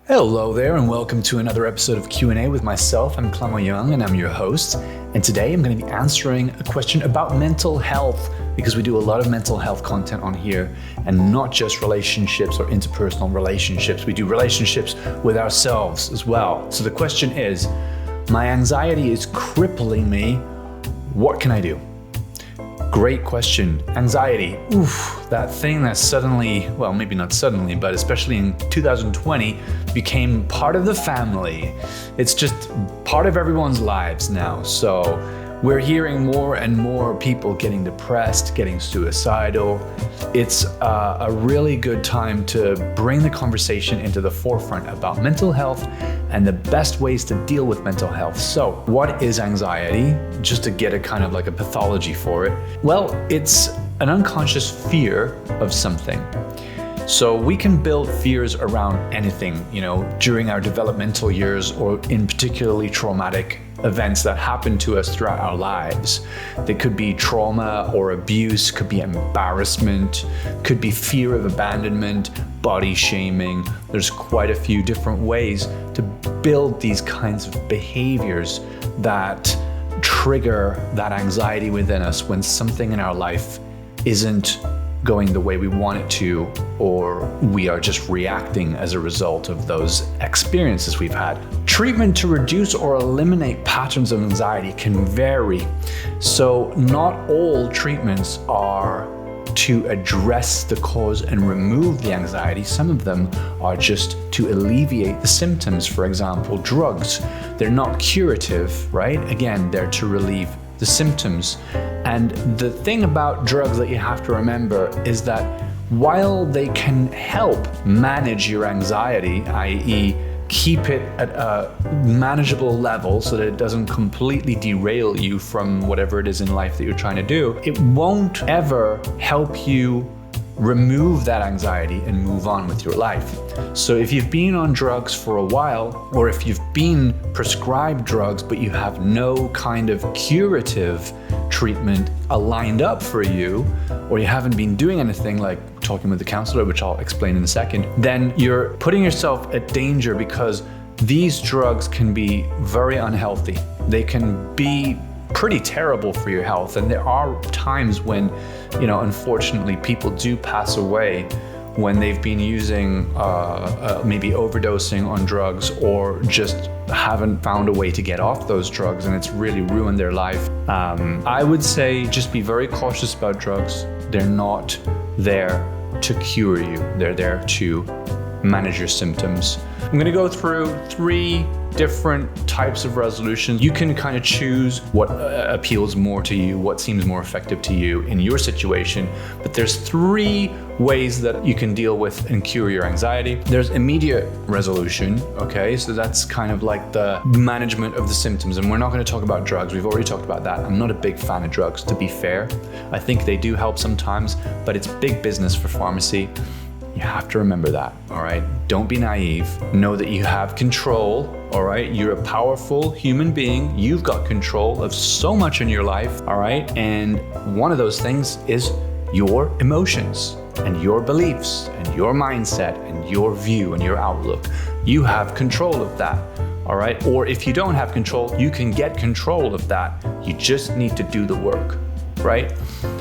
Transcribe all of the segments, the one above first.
Hello there, and welcome to another episode of Q&A with myself. I'm Clément, and I'm your host. And today I'm going to be answering a question about mental health, because we do a lot of mental health content on here, and not just relationships or interpersonal relationships. We do relationships with ourselves as well. So the question is, my anxiety is crippling me. What can I do? Great question. Anxiety. That thing that suddenly, well, maybe not suddenly, but especially in 2020, became part of the family. It's just part of everyone's lives now. So we're hearing more and more people getting depressed, getting suicidal. It's a really good time to bring the conversation into the forefront about mental health and the best ways to deal with mental health. So what is anxiety? Just to get a kind of like a pathology for it. Well, it's an unconscious fear of something. So we can build fears around anything, during our developmental years or in particularly traumatic events that happen to us throughout our lives. They could be trauma or abuse, could be embarrassment, could be fear of abandonment, body shaming. There's quite a few different ways to build these kinds of behaviors that trigger that anxiety within us when something in our life isn't going the way we want it to, or we are just reacting as a result of those experiences we've had. Treatment to reduce or eliminate patterns of anxiety can vary. So not all treatments are to address the cause and remove the anxiety. Some of them are just to alleviate the symptoms. For example, drugs. They're not curative, right? Again, they're to relieve the symptoms. And the thing about drugs that you have to remember is that while they can help manage your anxiety, i.e., keep it at a manageable level so that it doesn't completely derail you from whatever it is in life that you're trying to do, it won't ever help you remove that anxiety and move on with your life. So if you've been on drugs for a while, or if you've been prescribed drugs but you have no kind of curative treatment lined up for you, or you haven't been doing anything like talking with the counselor, which I'll explain in a second, then you're putting yourself at danger, because these drugs can be very unhealthy. They can be pretty terrible for your health. And there are times when, unfortunately, people do pass away when they've been using, maybe overdosing on drugs, or just haven't found a way to get off those drugs, and it's really ruined their life. I would say just be very cautious about drugs. They're not there to cure you. They're there to manage your symptoms. I'm going to go through 3 different types of resolutions. You can kind of choose what appeals more to you, what seems more effective to you in your situation. But there's 3 ways that you can deal with and cure your anxiety. There's immediate resolution, okay? So that's kind of like the management of the symptoms. And we're not going to talk about drugs. We've already talked about that. I'm not a big fan of drugs, to be fair. I think they do help sometimes, but it's big business for pharmacy. You have to remember that, all right? Don't be naive. Know that you have control, all right? You're a powerful human being. You've got control of so much in your life, all right? And one of those things is your emotions and your beliefs and your mindset and your view and your outlook. You have control of that, all right? Or if you don't have control, you can get control of that. You just need to do the work, right?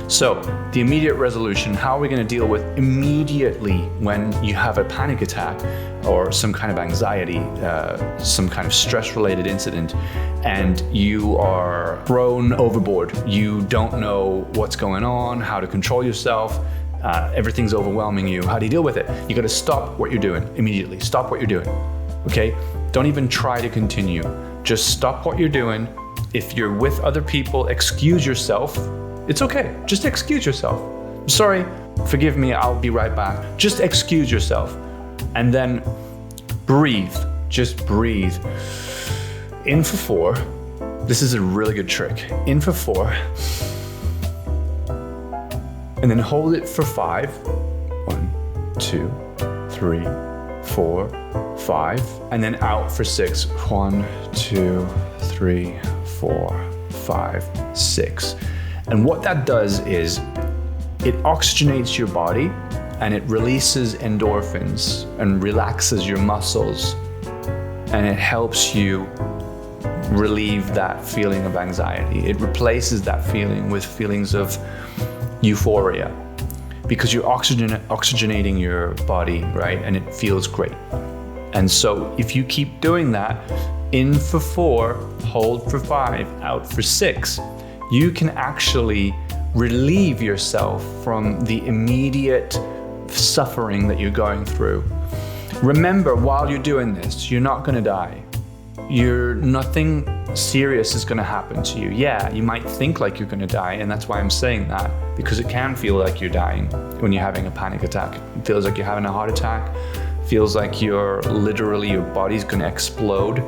So the immediate resolution, how are we going to deal with immediately when you have a panic attack or some kind of anxiety, some kind of stress-related incident, and you are thrown overboard? You don't know what's going on, how to control yourself. Everything's overwhelming you. How do you deal with it? You got to stop what you're doing immediately. Stop what you're doing, okay? Don't even try to continue. Just stop what you're doing. If you're with other people, excuse yourself. It's okay. Just excuse yourself. Sorry, forgive me, I'll be right back. Just excuse yourself. And then breathe. Just breathe. In for 4. This is a really good trick. In for 4. And then hold it for 5. 1, 2, 3, 4, 5. And then out for 6. 1, 2, 3, 4, 5, 6. And what that does is it oxygenates your body and it releases endorphins and relaxes your muscles, and it helps you relieve that feeling of anxiety. It replaces that feeling with feelings of euphoria, because you're oxygenating your body, right? And it feels great. And so if you keep doing that, in for 4, hold for 5, out for 6, you can actually relieve yourself from the immediate suffering that you're going through. Remember, while you're doing this, you're not going to die. Nothing serious is going to happen to you. Yeah, you might think like you're going to die, and that's why I'm saying that, because it can feel like you're dying when you're having a panic attack. It feels like you're having a heart attack. It feels like your body's going to explode.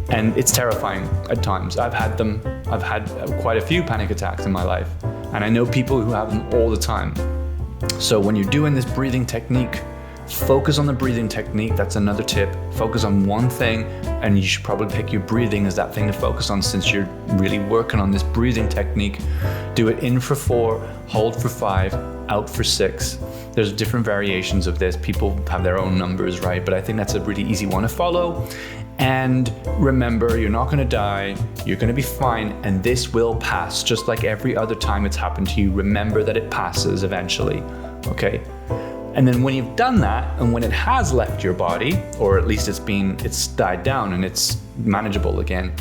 And it's terrifying at times. I've had them. I've had quite a few panic attacks in my life, and I know people who have them all the time. So when you're doing this breathing technique, focus on the breathing technique. That's another tip. Focus on one thing, and you should probably pick your breathing as that thing to focus on, since you're really working on this breathing technique. Do it in for 4, hold for 5, out for 6. There's different variations of this. People have their own numbers, right? But I think that's a really easy one to follow. And remember, you're not going to die. You're going to be fine, and this will pass. Just like every other time it's happened to you, remember that it passes eventually, okay? And then when you've done that, and when it has left your body, or at least it's died down and it's manageable again,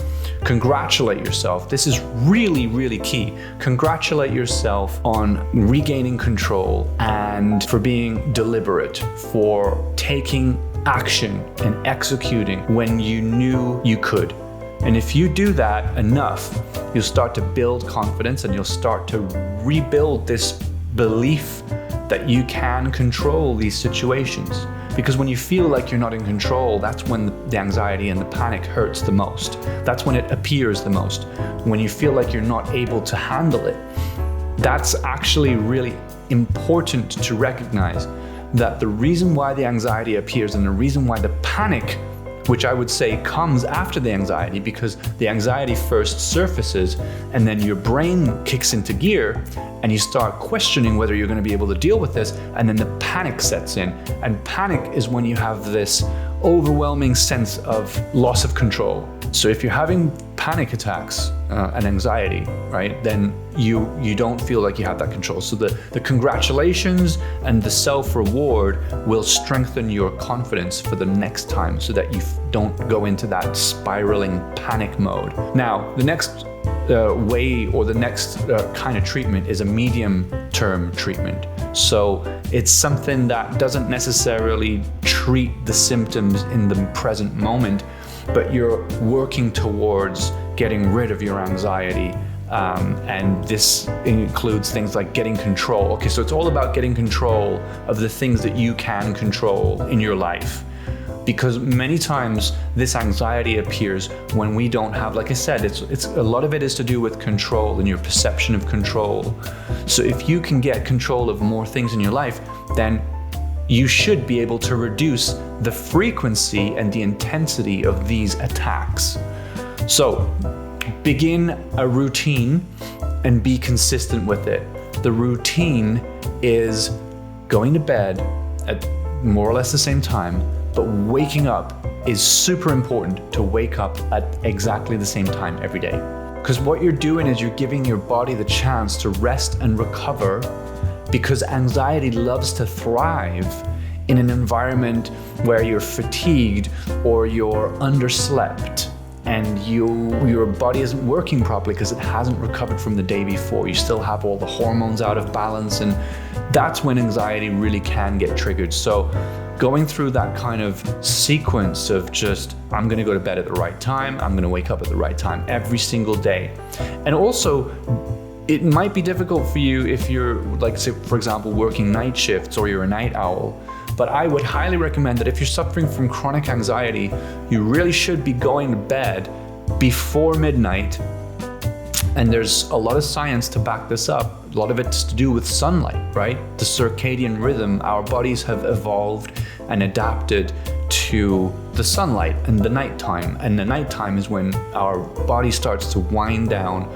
congratulate yourself. This is really, really key. Congratulate yourself on regaining control and for being deliberate, for taking action and executing when you knew you could. And if you do that enough, you'll start to build confidence, and you'll start to rebuild this belief that you can control these situations. Because when you feel like you're not in control, that's when the anxiety and the panic hurts the most. That's when it appears the most. When you feel like you're not able to handle it, that's actually really important to recognize, that the reason why the anxiety appears and the reason why the panic, which I would say comes after the anxiety, because the anxiety first surfaces and then your brain kicks into gear and you start questioning whether you're going to be able to deal with this, and then the panic sets in. And panic is when you have this overwhelming sense of loss of control. So if you're having panic attacks and anxiety, right, then you don't feel like you have that control. So the congratulations and the self-reward will strengthen your confidence for the next time, so that you don't go into that spiraling panic mode. Now, the next way, or the next kind of treatment, is a medium-term treatment. So it's something that doesn't necessarily treat the symptoms in the present moment, but you're working towards getting rid of your anxiety. And this includes things like getting control. Okay, so it's all about getting control of the things that you can control in your life. Because many times this anxiety appears when we don't have, like I said, it's a lot of it is to do with control and your perception of control. So if you can get control of more things in your life, then you should be able to reduce the frequency and the intensity of these attacks. So begin a routine and be consistent with it. The routine is going to bed at more or less the same time, but waking up is super important, to wake up at exactly the same time every day. Because what you're doing is you're giving your body the chance to rest and recover, because anxiety loves to thrive in an environment where you're fatigued or you're underslept and your body isn't working properly because it hasn't recovered from the day before. You still have all the hormones out of balance, and that's when anxiety really can get triggered. So going through that kind of sequence of just, I'm going to go to bed at the right time, I'm going to wake up at the right time every single day. And also, it might be difficult for you if you're, like, say, for example, working night shifts or you're a night owl. But I would highly recommend that if you're suffering from chronic anxiety, you really should be going to bed before midnight. And there's a lot of science to back this up. A lot of it's to do with sunlight, right? The circadian rhythm. Our bodies have evolved and adapted to the sunlight and the nighttime. And the nighttime is when our body starts to wind down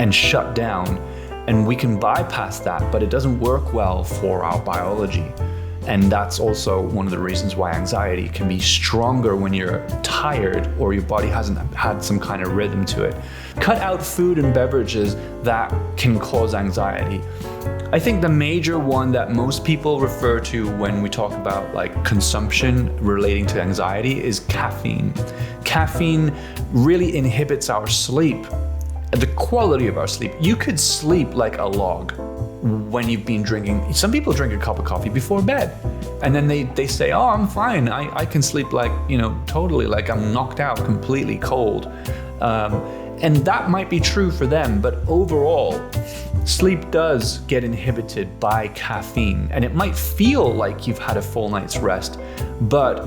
and shut down. and we can bypass that, but it doesn't work well for our biology. And that's also one of the reasons why anxiety can be stronger when you're tired or your body hasn't had some kind of rhythm to it. Cut out food and beverages that can cause anxiety. I think the major one that most people refer to when we talk about like consumption relating to anxiety is caffeine. Caffeine really inhibits our sleep, the quality of our sleep. You could sleep like a log when you've been drinking. Some people drink a cup of coffee before bed, and then they say, oh, I'm fine. I can sleep like, totally like I'm knocked out, completely cold. And that might be true for them, but overall, sleep does get inhibited by caffeine, and it might feel like you've had a full night's rest, but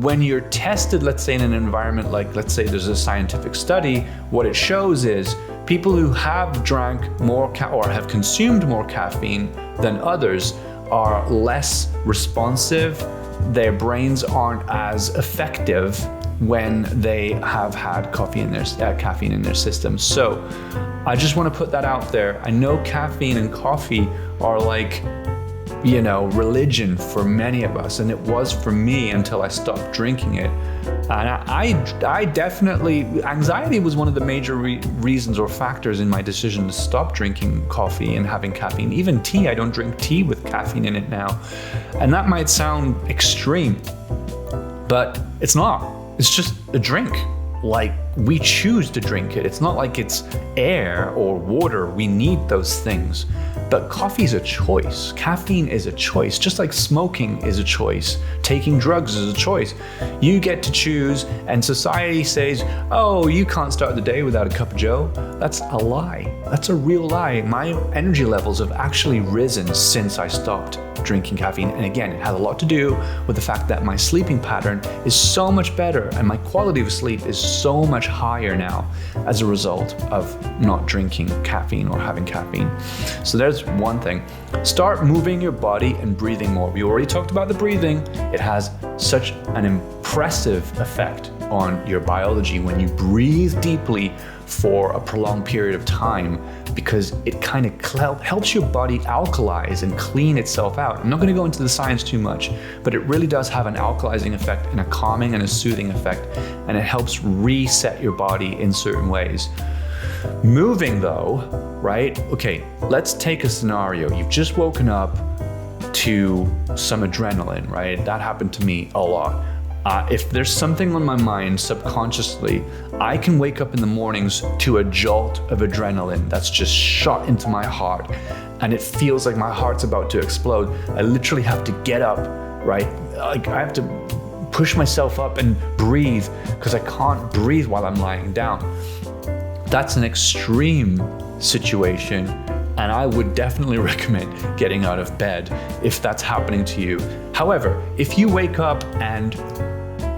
when you're tested, let's say in an environment like, let's say there's a scientific study, what it shows is people who have drank more or have consumed more caffeine than others are less responsive. Their brains aren't as effective when they have had caffeine in their system. So I just want to put that out there. I know caffeine and coffee are like, religion for many of us, and it was for me until I stopped drinking it. And I definitely, anxiety was one of the major reasons or factors in my decision to stop drinking coffee and having caffeine. Even tea, I don't drink tea with caffeine in it now. And that might sound extreme, but it's not. It's just a drink. Like, we choose to drink it. It's not like it's air or water. We need those things. But coffee is a choice. Caffeine is a choice. Just like smoking is a choice. Taking drugs is a choice. You get to choose, and society says, oh, you can't start the day without a cup of joe. That's a lie. That's a real lie. My energy levels have actually risen since I stopped drinking caffeine. And again, it has a lot to do with the fact that my sleeping pattern is so much better and my quality of sleep is so much higher now as a result of not drinking caffeine or having caffeine. So there's one thing. Start moving your body and breathing more. We already talked about the breathing. It has such an impressive effect on your biology when you breathe deeply for a prolonged period of time, because it kind of helps your body alkalize and clean itself out. I'm not going to go into the science too much, but it really does have an alkalizing effect and a calming and a soothing effect, and it helps reset your body in certain ways. Moving though, right? Okay, let's take a scenario. You've just woken up to some adrenaline, right? That happened to me a lot. If there's something on my mind subconsciously, I can wake up in the mornings to a jolt of adrenaline that's just shot into my heart, and it feels like my heart's about to explode. I literally have to get up, right? Like, I have to push myself up and breathe because I can't breathe while I'm lying down. That's an extreme situation, and I would definitely recommend getting out of bed if that's happening to you. However, if you wake up and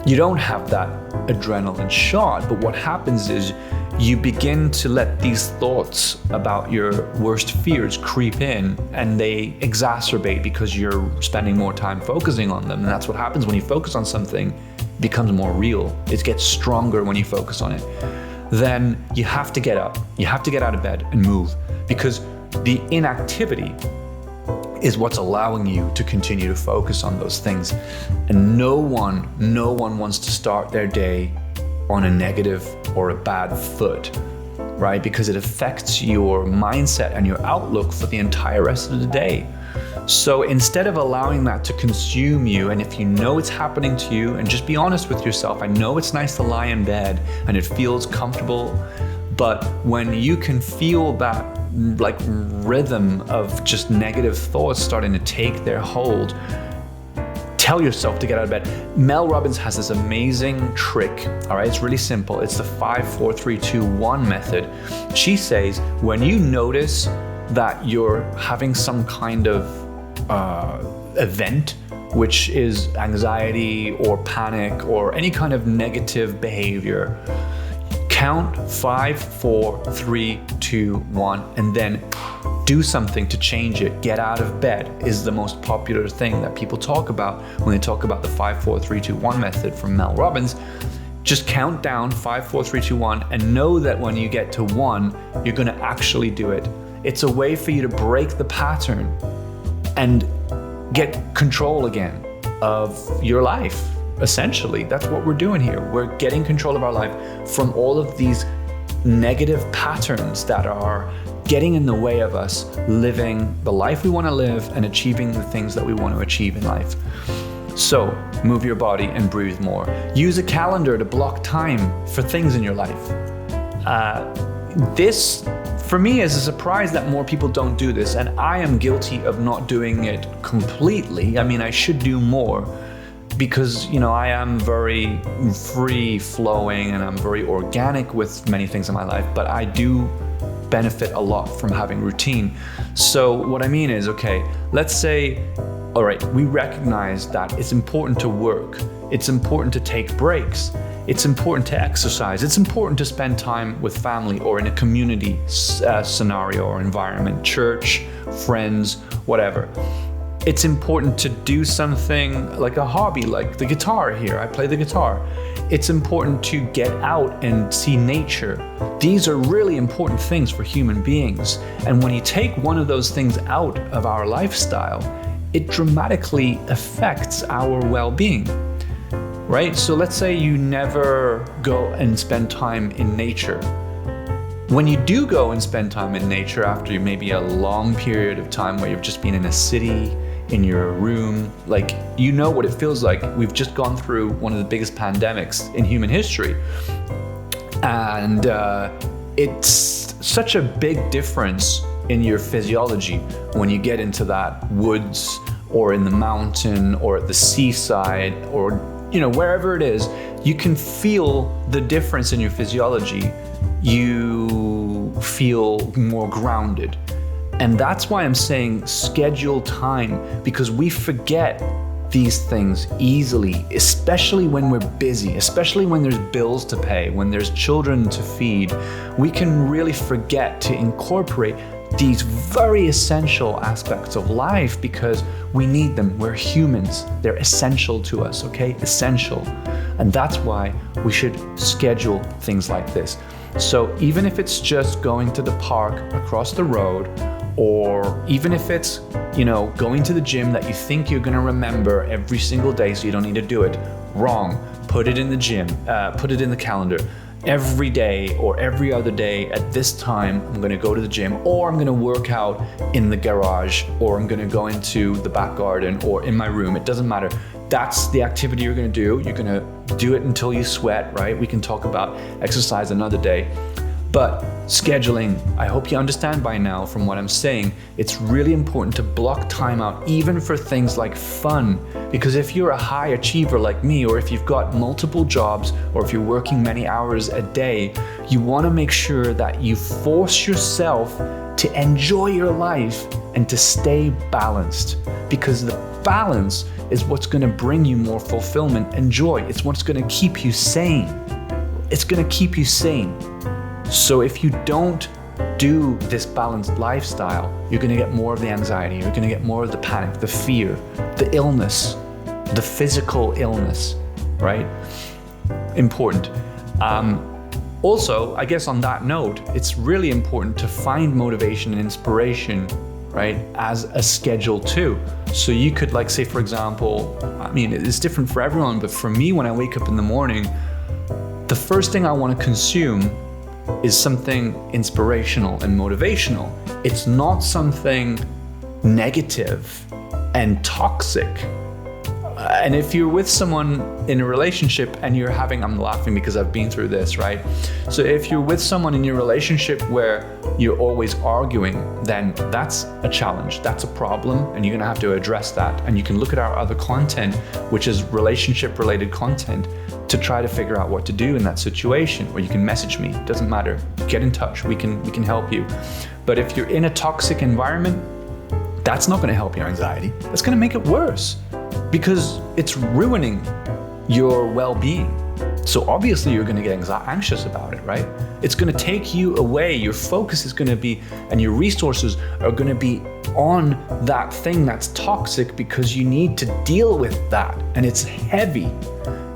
you don't have that adrenaline shot, but what happens is you begin to let these thoughts about your worst fears creep in, and they exacerbate because you're spending more time focusing on them. And that's what happens when you focus on something. It becomes more real. It gets stronger when you focus on it. Then you have to get up. You have to get out of bed and move, because the inactivity is what's allowing you to continue to focus on those things. And no one wants to start their day on a negative or a bad foot, right? Because it affects your mindset and your outlook for the entire rest of the day. So instead of allowing that to consume you, and if you know it's happening to you, and just be honest with yourself, I know it's nice to lie in bed and it feels comfortable, but when you can feel that like rhythm of just negative thoughts starting to take their hold, tell yourself to get out of bed. Mel Robbins has this amazing trick, all right? It's really simple. It's the 5, 4, 3, 2, 1 method. She says, when you notice that you're having some kind of event, which is anxiety or panic or any kind of negative behavior, count 5, 4, 3, 2, 1, and then do something to change it. Get out of bed is the most popular thing that people talk about when they talk about the 5, 4, 3, 2, 1 method from Mel Robbins. Just count down 5, 4, 3, 2, 1, and know that when you get to 1, you're going to actually do it. It's a way for you to break the pattern and get control again of your life. Essentially, that's what we're doing here. We're getting control of our life from all of these negative patterns that are getting in the way of us living the life we want to live and achieving the things that we want to achieve in life. So move your body and breathe more. Use a calendar to block time for things in your life. This, for me, is a surprise that more people don't do this, and I am guilty of not doing it completely. I mean, I should do more because, I am very free flowing and I'm very organic with many things in my life, but I do benefit a lot from having routine. So what I mean is, okay, let's say, all right, we recognize that it's important to work. It's important to take breaks. It's important to exercise. It's important to spend time with family or in a community scenario or environment, church, friends, whatever. It's important to do something like a hobby, like the guitar here. I play the guitar. It's important to get out and see nature. These are really important things for human beings. And when you take one of those things out of our lifestyle, it dramatically affects our well-being, right? So let's say you never go and spend time in nature. When you do go and spend time in nature after maybe a long period of time where you've just been in a city, in your room, like, what it feels like. We've just gone through one of the biggest pandemics in human history. And it's such a big difference in your physiology when you get into that woods or in the mountain or at the seaside or, wherever it is, you can feel the difference in your physiology. You feel more grounded. And that's why I'm saying schedule time, because we forget these things easily, especially when we're busy, especially when there's bills to pay, when there's children to feed. We can really forget to incorporate these very essential aspects of life because we need them. We're humans. They're essential to us, okay? Essential. And that's why we should schedule things like this. So even if it's just going to the park across the road, or even if it's, going to the gym that you think you're going to remember every single day so you don't need to do it, wrong. Put it in the gym, put it in the calendar. Every day or every other day at this time, I'm going to go to the gym, or I'm going to work out in the garage, or I'm going to go into the back garden or in my room. It doesn't matter. That's the activity you're going to do. You're going to do it until you sweat, right? We can talk about exercise another day. But scheduling, I hope you understand by now from what I'm saying, it's really important to block time out even for things like fun. Because if you're a high achiever like me, or if you've got multiple jobs, or if you're working many hours a day, you want to make sure that you force yourself to enjoy your life and to stay balanced. Because the balance is what's going to bring you more fulfillment and joy. It's what's going to keep you sane. It's going to keep you sane. So if you don't do this balanced lifestyle, you're going to get more of the anxiety, you're going to get more of the panic, the fear, the illness, the physical illness, right? Important. Also, I guess on that note, it's really important to find motivation and inspiration, right, as a schedule too. So you could, like, say, for example, I mean, it's different for everyone, but for me, when I wake up in the morning, the first thing I want to consume is something inspirational and motivational. It's not something negative and toxic. And if you're with someone in a relationship and you're having, I'm laughing because I've been through this, right? So if you're with someone in your relationship where you're always arguing, then that's a challenge, that's a problem, and you're gonna have to address that. And you can look at our other content, which is relationship related content, to try to figure out what to do in that situation. Or you can message me, doesn't matter, get in touch, we can help you. But if you're in a toxic environment, that's not gonna help your anxiety, that's gonna make it worse, because it's ruining your well-being. So obviously you're gonna get anxious about it, right? It's gonna take you away, your focus is gonna be, and your resources are gonna be on that thing that's toxic because you need to deal with that, and it's heavy.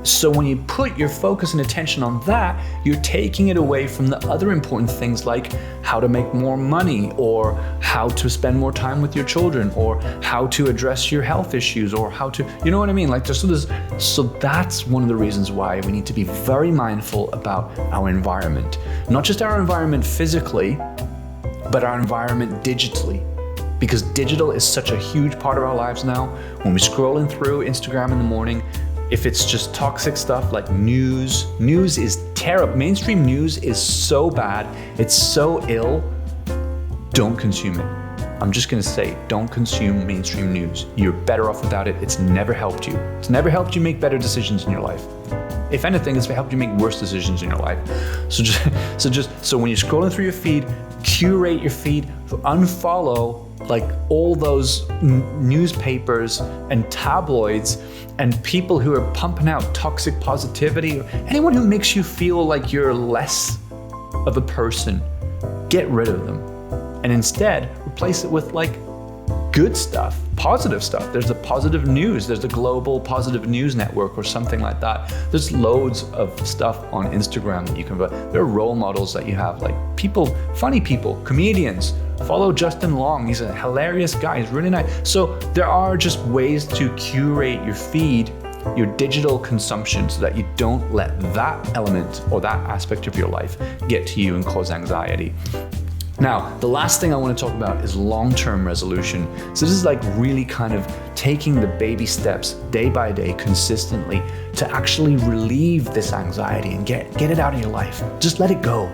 So when you put your focus and attention on that, you're taking it away from the other important things like how to make more money, or how to spend more time with your children, or how to address your health issues, or how to, you know what I mean? Like so that's one of the reasons why we need to be very mindful about our environment. Not just our environment physically, but our environment digitally. Because digital is such a huge part of our lives now. When we're scrolling through Instagram in the morning, if it's just toxic stuff like news is terrible. Mainstream news is so bad, it's so ill. Don't consume it. I'm just gonna say, don't consume mainstream news. You're better off without it. It's never helped you. It's never helped you make better decisions in your life. If anything, it's helped you make worse decisions in your life. So when you're scrolling through your feed, curate your feed, unfollow like all those newspapers and tabloids and people who are pumping out toxic positivity, or anyone who makes you feel like you're less of a person. Get rid of them. And instead, replace it with like good stuff, positive stuff. There's the positive news. There's the global positive news network or something like that. There's loads of stuff on Instagram that you can, there are role models that you have, like people, funny people, comedians. Follow Justin Long. He's a hilarious guy. He's really nice. So there are just ways to curate your feed, your digital consumption, so that you don't let that element or that aspect of your life get to you and cause anxiety. Now, the last thing I want to talk about is long-term resolution. So this is like really kind of taking the baby steps day by day consistently to actually relieve this anxiety and get it out of your life. Just let it go.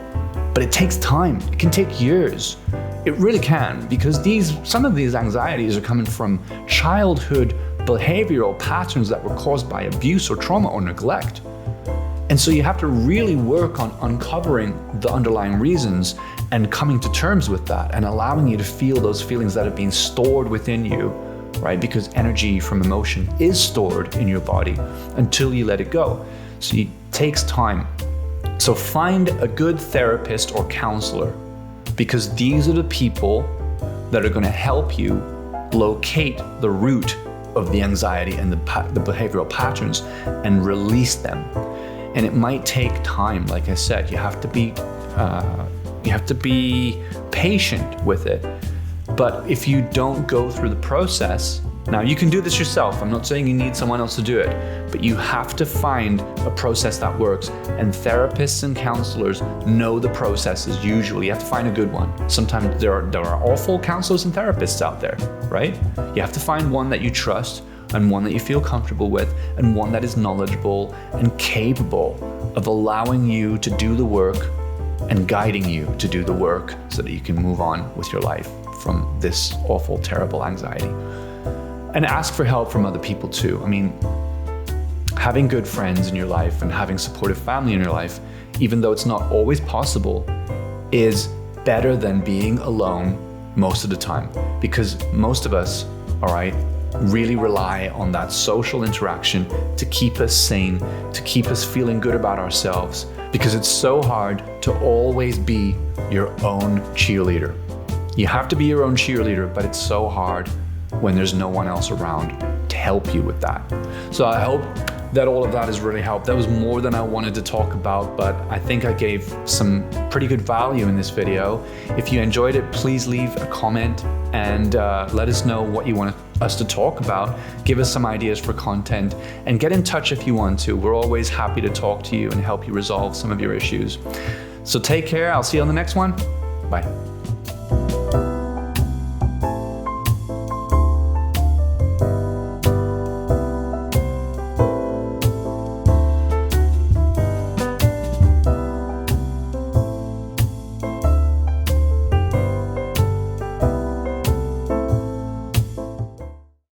But it takes time. It can take years. It really can, because some of these anxieties are coming from childhood behavioral patterns that were caused by abuse or trauma or neglect. And so you have to really work on uncovering the underlying reasons and coming to terms with that and allowing you to feel those feelings that have been stored within you, right? Because energy from emotion is stored in your body until you let it go. So it takes time. So find a good therapist or counselor, because these are the people that are going to help you locate the root of the anxiety and the behavioral patterns and release them. And it might take time. Like I said, you have to be patient with it. But if you don't go through the process, now you can do this yourself. I'm not saying you need someone else to do it, but you have to find a process that works. And therapists and counselors know the processes usually. You have to find a good one. Sometimes there are awful counselors and therapists out there, right? You have to find one that you trust, and one that you feel comfortable with, and one that is knowledgeable and capable of allowing you to do the work and guiding you to do the work so that you can move on with your life from this awful, terrible anxiety. And ask for help from other people too. I mean, having good friends in your life and having supportive family in your life, even though it's not always possible, is better than being alone most of the time. Because most of us, all right, really rely on that social interaction to keep us sane, to keep us feeling good about ourselves, because it's so hard to always be your own cheerleader. You have to be your own cheerleader, but it's so hard when there's no one else around to help you with that. So I hope that all of that has really helped. That was more than I wanted to talk about, but I think I gave some pretty good value in this video. If you enjoyed it, please leave a comment and let us know what you want us to talk about. Give us some ideas for content and get in touch if you want to. We're always happy to talk to you and help you resolve some of your issues. So take care. I'll see you on the next one. Bye.